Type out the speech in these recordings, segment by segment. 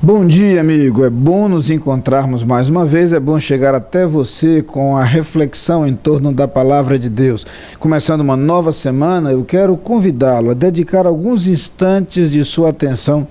Bom dia, amigo. É bom nos encontrarmos mais uma vez, é bom chegar até você com a reflexão em torno da Palavra de Deus. Começando uma nova semana, eu quero convidá-lo a dedicar alguns instantes de sua atenção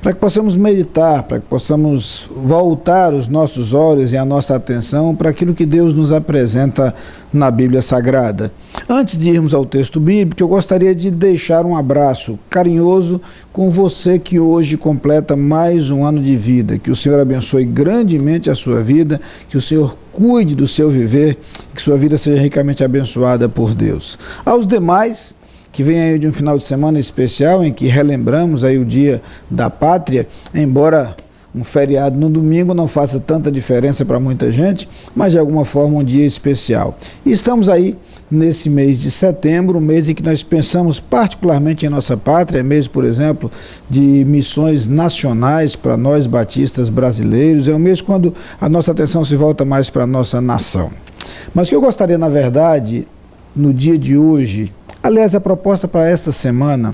para que possamos meditar, para que possamos voltar os nossos olhos e a nossa atenção para aquilo que Deus nos apresenta na Bíblia Sagrada. Antes de irmos ao texto bíblico, eu gostaria de deixar um abraço carinhoso com você que hoje completa mais um ano de vida. Que o Senhor abençoe grandemente a sua vida, que o Senhor cuide do seu viver, que sua vida seja ricamente abençoada por Deus. Aos demais, que vem aí de um final de semana especial em que relembramos aí o Dia da Pátria, embora um feriado no domingo não faça tanta diferença para muita gente, mas de alguma forma um dia especial. E estamos aí nesse mês de setembro, um mês em que nós pensamos particularmente em nossa pátria, mês, por exemplo, de missões nacionais para nós batistas brasileiros, é um mês quando a nossa atenção se volta mais para a nossa nação. Mas o que eu gostaria, na verdade, no dia de hoje, aliás, a proposta para esta semana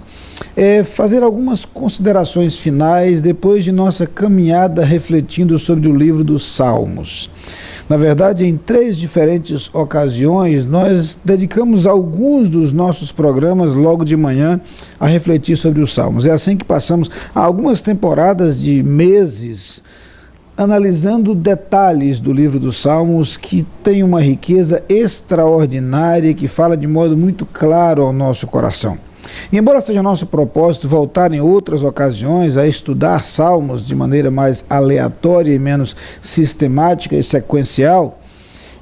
é fazer algumas considerações finais depois de nossa caminhada refletindo sobre o livro dos Salmos. Na verdade, em 3 diferentes ocasiões, nós dedicamos alguns dos nossos programas logo de manhã a refletir sobre os Salmos. É assim que passamos algumas temporadas de meses analisando detalhes do livro dos Salmos que tem uma riqueza extraordinária que fala de modo muito claro ao nosso coração. E embora seja nosso propósito voltar em outras ocasiões a estudar Salmos de maneira mais aleatória e menos sistemática e sequencial,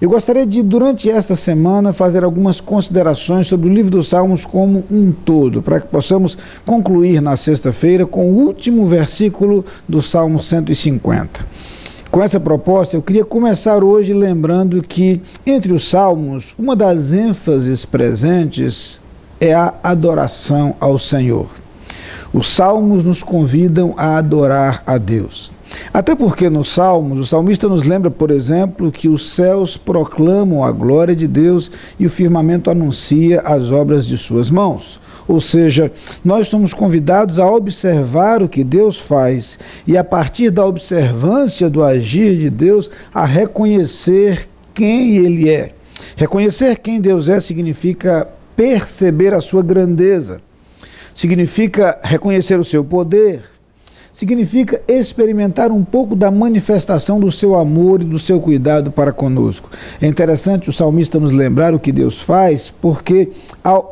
eu gostaria de, durante esta semana, fazer algumas considerações sobre o livro dos Salmos como um todo, para que possamos concluir na sexta-feira com o último versículo do Salmo 150. Com essa proposta, eu queria começar hoje lembrando que, entre os Salmos, uma das ênfases presentes é a adoração ao Senhor. Os Salmos nos convidam a adorar a Deus. Até porque nos Salmos, o salmista nos lembra, por exemplo, que os céus proclamam a glória de Deus e o firmamento anuncia as obras de suas mãos. Ou seja, nós somos convidados a observar o que Deus faz e, a partir da observância do agir de Deus, a reconhecer quem Ele é. Reconhecer quem Deus é significa perceber a sua grandeza, significa reconhecer o seu poder, significa experimentar um pouco da manifestação do seu amor e do seu cuidado para conosco. É interessante o salmista nos lembrar o que Deus faz, porque ao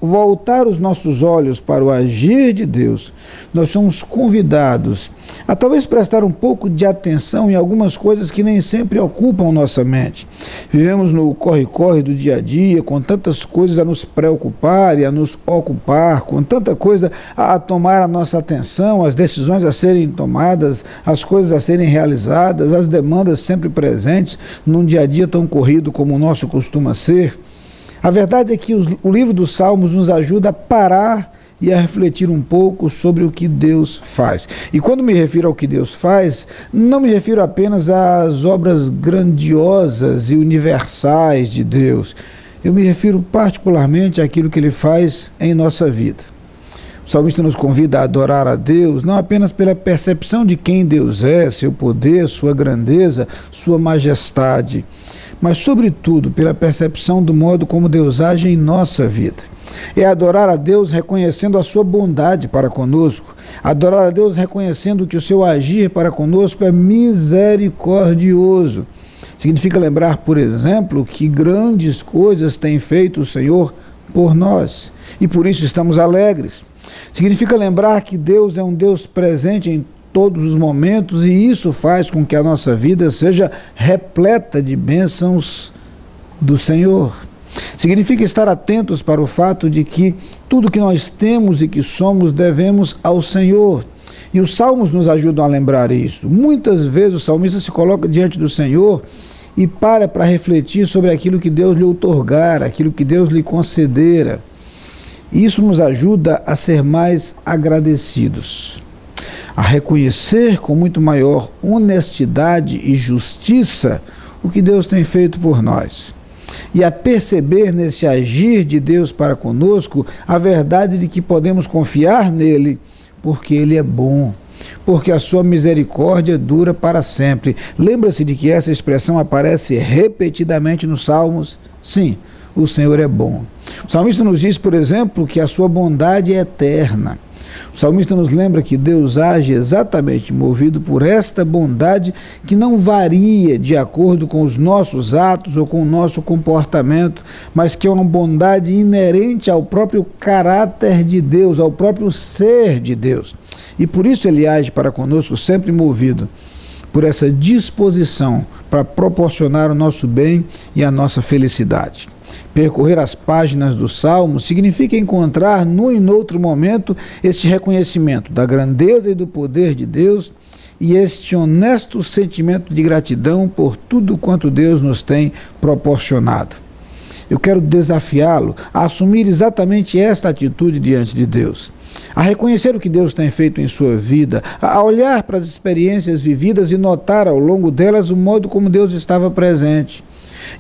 voltar os nossos olhos para o agir de Deus, nós somos convidados a talvez prestar um pouco de atenção em algumas coisas que nem sempre ocupam nossa mente. Vivemos no corre-corre do dia a dia, com tantas coisas a nos preocupar e a nos ocupar, com tanta coisa a tomar a nossa atenção, as decisões a serem tomadas, as coisas a serem realizadas, as demandas sempre presentes num dia a dia tão corrido como o nosso costuma ser. A verdade é que o livro dos Salmos nos ajuda a parar e a refletir um pouco sobre o que Deus faz. E quando me refiro ao que Deus faz, não me refiro apenas às obras grandiosas e universais de Deus. Eu me refiro particularmente àquilo que Ele faz em nossa vida. O salmista nos convida a adorar a Deus, não apenas pela percepção de quem Deus é, seu poder, sua grandeza, sua majestade, mas sobretudo pela percepção do modo como Deus age em nossa vida. É adorar a Deus reconhecendo a sua bondade para conosco, adorar a Deus reconhecendo que o seu agir para conosco é misericordioso. Significa lembrar, por exemplo, que grandes coisas tem feito o Senhor por nós, e por isso estamos alegres. Significa lembrar que Deus é um Deus presente em todos os momentos, e isso faz com que a nossa vida seja repleta de bênçãos do Senhor. Significa estar atentos para o fato de que tudo que nós temos e que somos devemos ao Senhor. E os Salmos nos ajudam a lembrar isso. Muitas vezes o salmista se coloca diante do Senhor e para refletir sobre aquilo que Deus lhe outorgara, aquilo que Deus lhe concedera. Isso nos ajuda a ser mais agradecidos, a reconhecer com muito maior honestidade e justiça o que Deus tem feito por nós, e a perceber nesse agir de Deus para conosco a verdade de que podemos confiar nele, porque Ele é bom, porque a sua misericórdia dura para sempre. Lembra-se de que essa expressão aparece repetidamente nos Salmos? Sim, o Senhor é bom. O salmista nos diz, por exemplo, que a sua bondade é eterna. O salmista nos lembra que Deus age exatamente movido por esta bondade que não varia de acordo com os nossos atos ou com o nosso comportamento, mas que é uma bondade inerente ao próprio caráter de Deus, ao próprio ser de Deus. E por isso ele age para conosco sempre movido por essa disposição para proporcionar o nosso bem e a nossa felicidade. Percorrer as páginas do Salmo significa encontrar num e noutro momento este reconhecimento da grandeza e do poder de Deus e este honesto sentimento de gratidão por tudo quanto Deus nos tem proporcionado. Eu quero desafiá-lo a assumir exatamente esta atitude diante de Deus, a reconhecer o que Deus tem feito em sua vida, a olhar para as experiências vividas e notar ao longo delas o modo como Deus estava presente.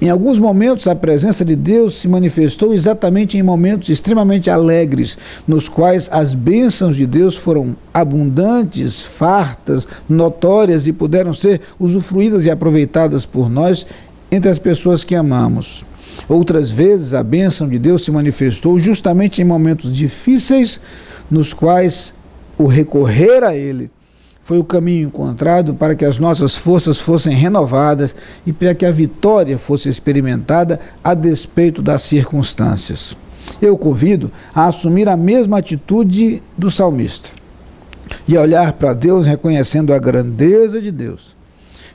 Em alguns momentos, a presença de Deus se manifestou exatamente em momentos extremamente alegres, nos quais as bênçãos de Deus foram abundantes, fartas, notórias e puderam ser usufruídas e aproveitadas por nós entre as pessoas que amamos. Outras vezes, a bênção de Deus se manifestou justamente em momentos difíceis, nos quais o recorrer a Ele foi o caminho encontrado para que as nossas forças fossem renovadas e para que a vitória fosse experimentada a despeito das circunstâncias. Eu o convido a assumir a mesma atitude do salmista e a olhar para Deus reconhecendo a grandeza de Deus,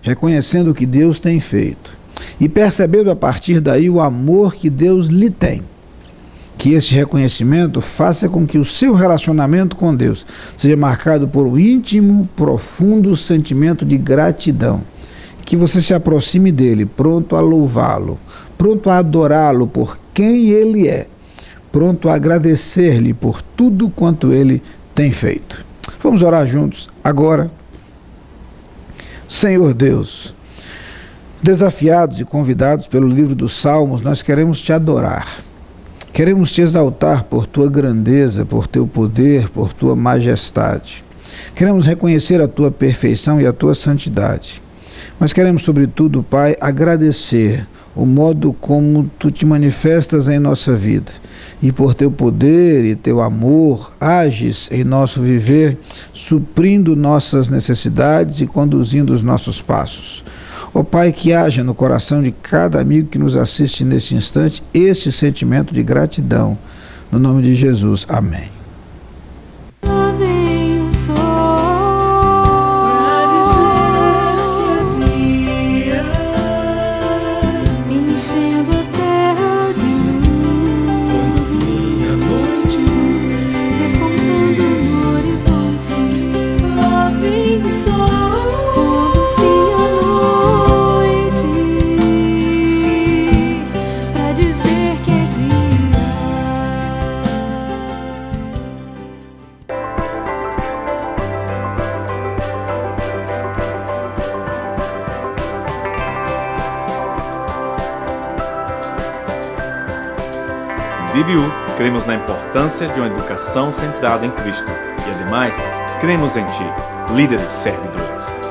reconhecendo o que Deus tem feito e percebendo a partir daí o amor que Deus lhe tem. Que esse reconhecimento faça com que o seu relacionamento com Deus seja marcado por um íntimo, profundo sentimento de gratidão. Que você se aproxime dele, pronto a louvá-lo, pronto a adorá-lo por quem ele é, pronto a agradecer-lhe por tudo quanto ele tem feito. Vamos orar juntos agora. Senhor Deus, desafiados e convidados pelo livro dos Salmos, nós queremos te adorar. Queremos te exaltar por tua grandeza, por teu poder, por tua majestade. Queremos reconhecer a tua perfeição e a tua santidade. Mas queremos, sobretudo, Pai, agradecer o modo como tu te manifestas em nossa vida. E por teu poder e teu amor, ages em nosso viver, suprindo nossas necessidades e conduzindo os nossos passos. Ó Pai, que haja no coração de cada amigo que nos assiste neste instante esse sentimento de gratidão. No nome de Jesus, amém. Lá vem o sol pra dizer enchendo a terra de luz, a noite despontando no horizonte. Lá vem o sol. DBU, cremos na importância de uma educação centrada em Cristo e, ademais, cremos em Ti, líderes servidores.